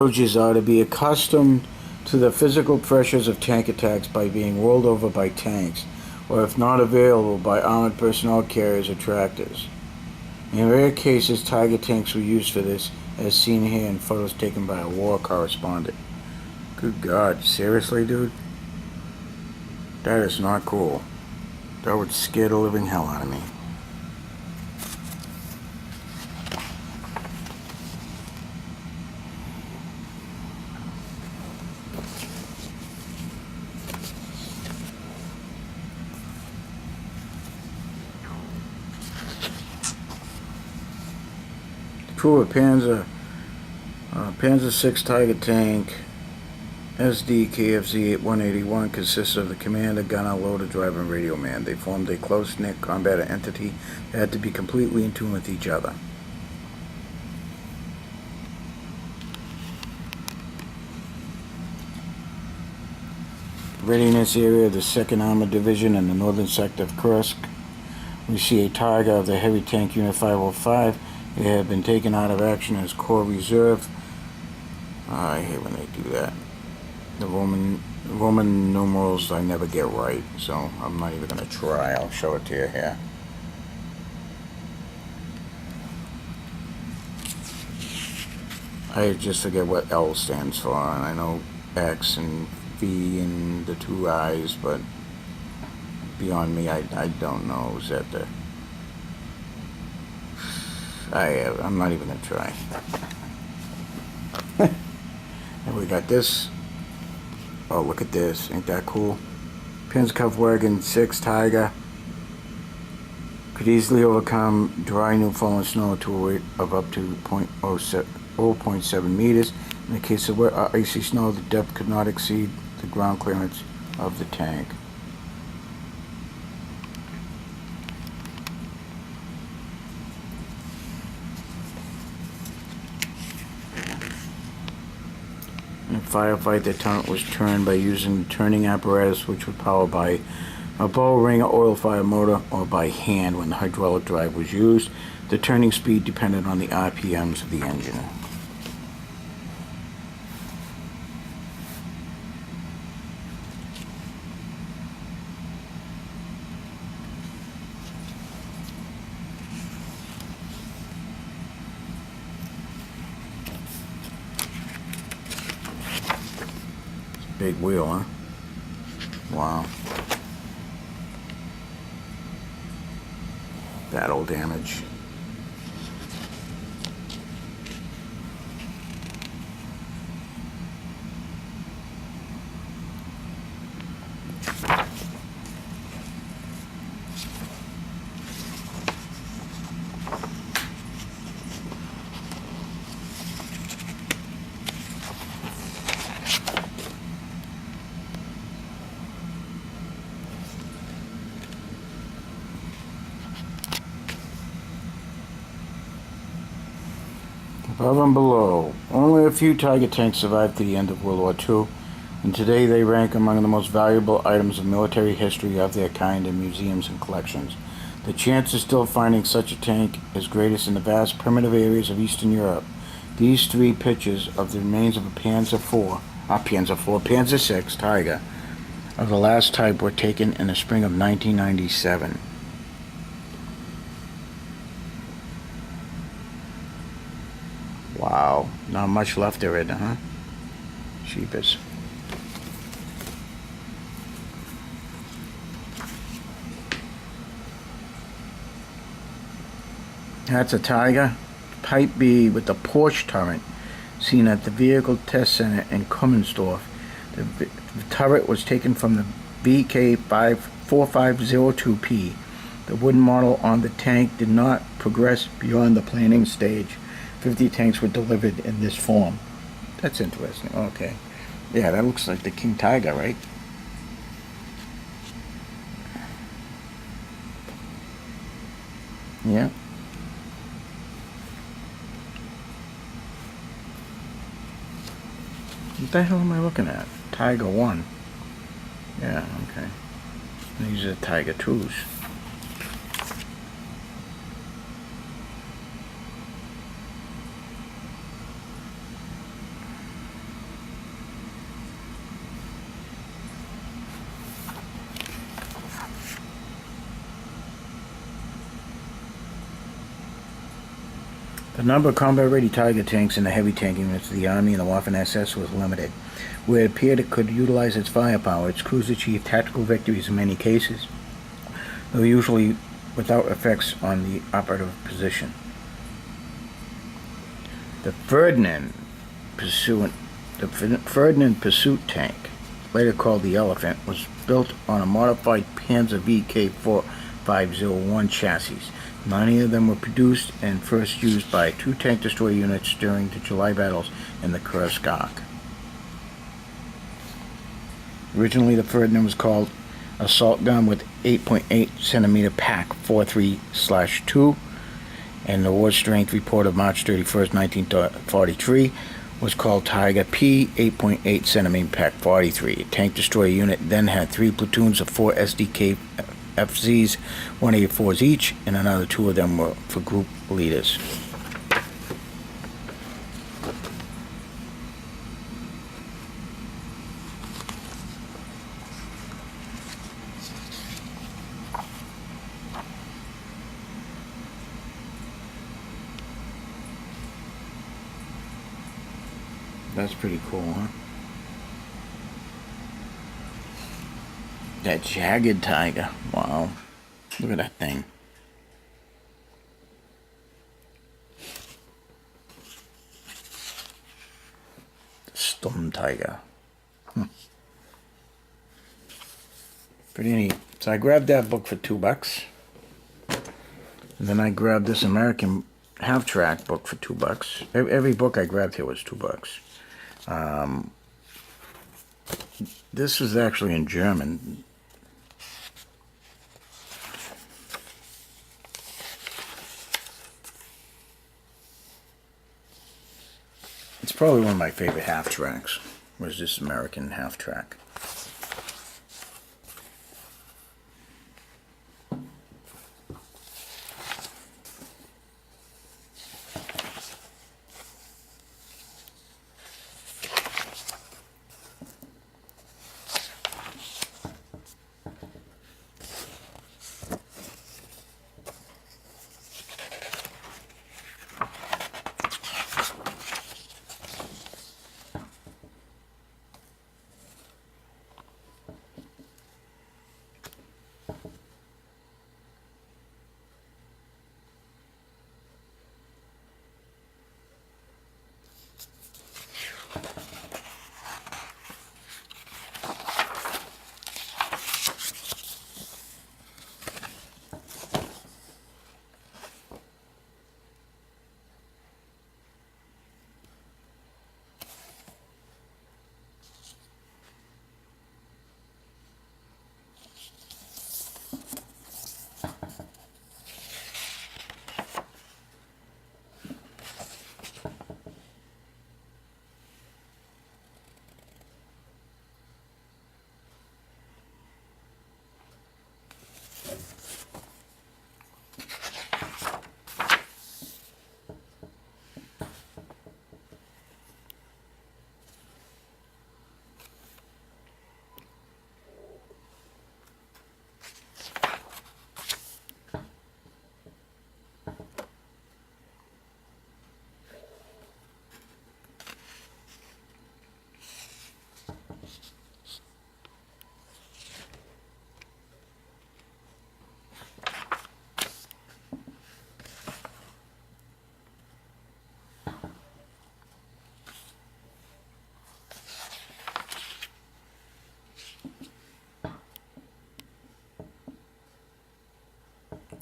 Soldiers are to be accustomed to the physical pressures of tank attacks by being rolled over by tanks, or if not available, by armored personnel carriers or tractors. In rare cases, Tiger tanks were used for this, as seen here in photos taken by a war correspondent. Good God, seriously, dude? That is not cool. That would scare the living hell out of me. Crew of Panzer 6 Tiger tank SD KFZ 181 consists of the commander, gunner, loader, driver, and radio man. They formed a close-knit combat entity that had to be completely in tune with each other. Readiness area of the 2nd Armored Division in the northern sector of Kursk. We see a Tiger of the Heavy Tank Unit 505. It had been taken out of action as Corps Reserve. I hate when they do that. The Roman numerals I never get right, so I'm not even going to try. I'll show it to you here. I just forget what L stands for, and I know X and V and the two I's, but beyond me, I don't know. Is that the... I'm not even going to try. And we got this. Oh, look at this. Ain't that cool? Panzerkampfwagen 6 Tiger. Could easily overcome dry new fallen snow to a weight of up to 0.7 meters. In the case of icy snow, the depth could not exceed the ground clearance of the tank. In a firefight, the turret was turned by using the turning apparatus, which was powered by a Boehringer oil fire motor or by hand when the hydraulic drive was used. The turning speed depended on the RPMs of the engine. Big wheel, huh? Wow. Battle damage. Above and below, only a few Tiger tanks survived to the end of World War II, and today they rank among the most valuable items of military history of their kind in museums and collections. The chance of still finding such a tank is greatest in the vast primitive areas of Eastern Europe. These three pictures of the remains of a Panzer 6 Tiger of the last type were taken in the spring of 1997. Wow, not much left of it, huh? Sheepish. That's a Tiger. Type B with the Porsche turret seen at the Vehicle Test Center in Kummensdorf. The turret was taken from the VK4502P. The wooden model on the tank did not progress beyond the planning stage. 50 tanks were delivered in this form. That's interesting. Okay. Yeah, that looks like the King Tiger, right? Yeah. What the hell am I looking at? Tiger 1. Yeah, okay. These are Tiger 2s. The number of combat-ready Tiger tanks in the heavy tank units of the Army and the Waffen-SS was limited. Where it appeared it could utilize its firepower, its crews achieved tactical victories in many cases, though usually without effects on the operative position. The Ferdinand Pursuit tank, later called the Elephant, was built on a modified Panzer VK-501 chassis. 90 of them were produced and first used by 2 tank destroyer units during the July battles in the Kursk. Originally, the Ferdinand was called assault gun with 8.8 centimeter pack 43/2, and the war strength report of March 31st, 1943 was called Tiger P 8.8 centimeter pack 43. A tank destroyer unit then had 3 platoons of 4 SDK FZs, 184s each, and another 2 of them were for group leaders. That's pretty cool, huh? That jagged Tiger. Wow. Look at that thing. Sturm Tiger. Pretty neat. So I grabbed that book for $2. And then I grabbed this American half-track book for $2. Every book I grabbed here was $2. This was actually in German. It's probably one of my favorite half-tracks, was this American half-track.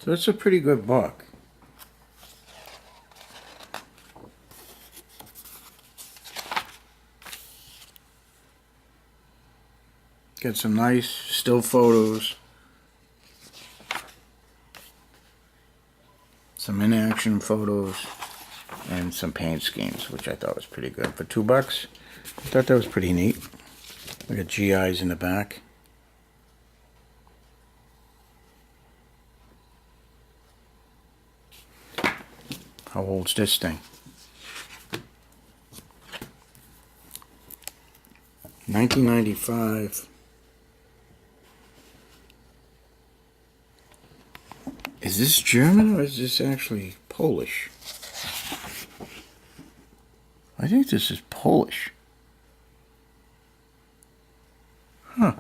So it's a pretty good book. Got some nice still photos, some in-action photos, and some paint schemes, which I thought was pretty good. For $2, I thought that was pretty neat. We got GIs in the back. How old's this thing? 1995. Is this German or is this actually Polish? I think this is Polish. Huh.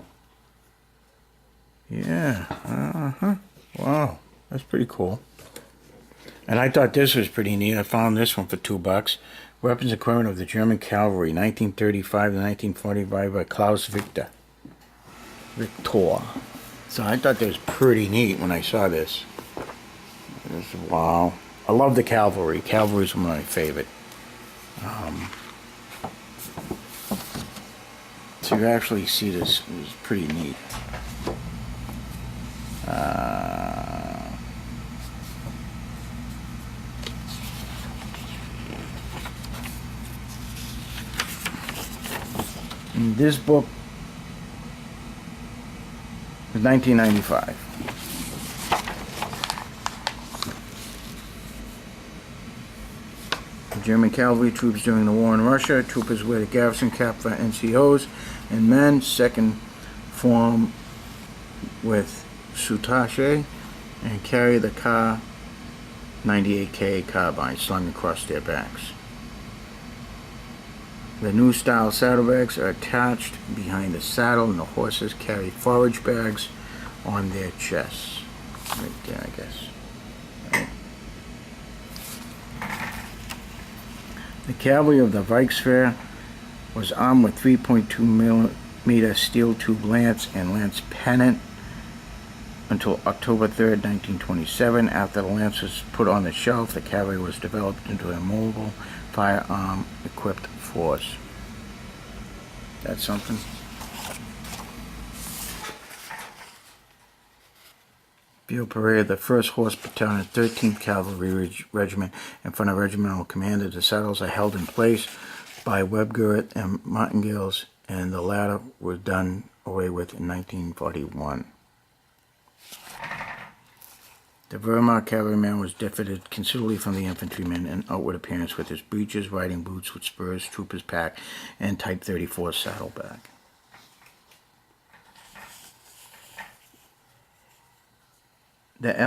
Yeah. Uh-huh. Wow. That's pretty cool. And I thought this was pretty neat. I found this one for $2. Weapons equipment of the German cavalry, 1935 to 1945 by Klaus Victor. So I thought that was pretty neat when I saw this. Wow. I love the cavalry. Cavalry is one of my favorite. So you actually see this is pretty neat. And this book is 1995. German cavalry troops during the war in Russia. Troopers wear the garrison cap for NCOs and men. Second form with soutache and carry the Kar 98K carbine slung across their backs. The new style saddlebags are attached behind the saddle, and the horses carry forage bags on their chests. Right there, I guess. Right. The cavalry of the Reichswehr was armed with 3.2 millimeter steel tube lance and lance pennant until October 3rd, 1927. After the lance was put on the shelf, the cavalry was developed into a mobile firearm-equipped force. That's something. Field parade of the 1st Horse Battalion, 13th Cavalry Regiment in front of regimental commander. The saddles are held in place by web-girth and martingales, and the latter was done away with in 1941. The Wehrmacht cavalryman was differed considerably from the infantryman in outward appearance, with his breeches, riding boots with spurs, trooper's pack, and Type 34 saddlebag. The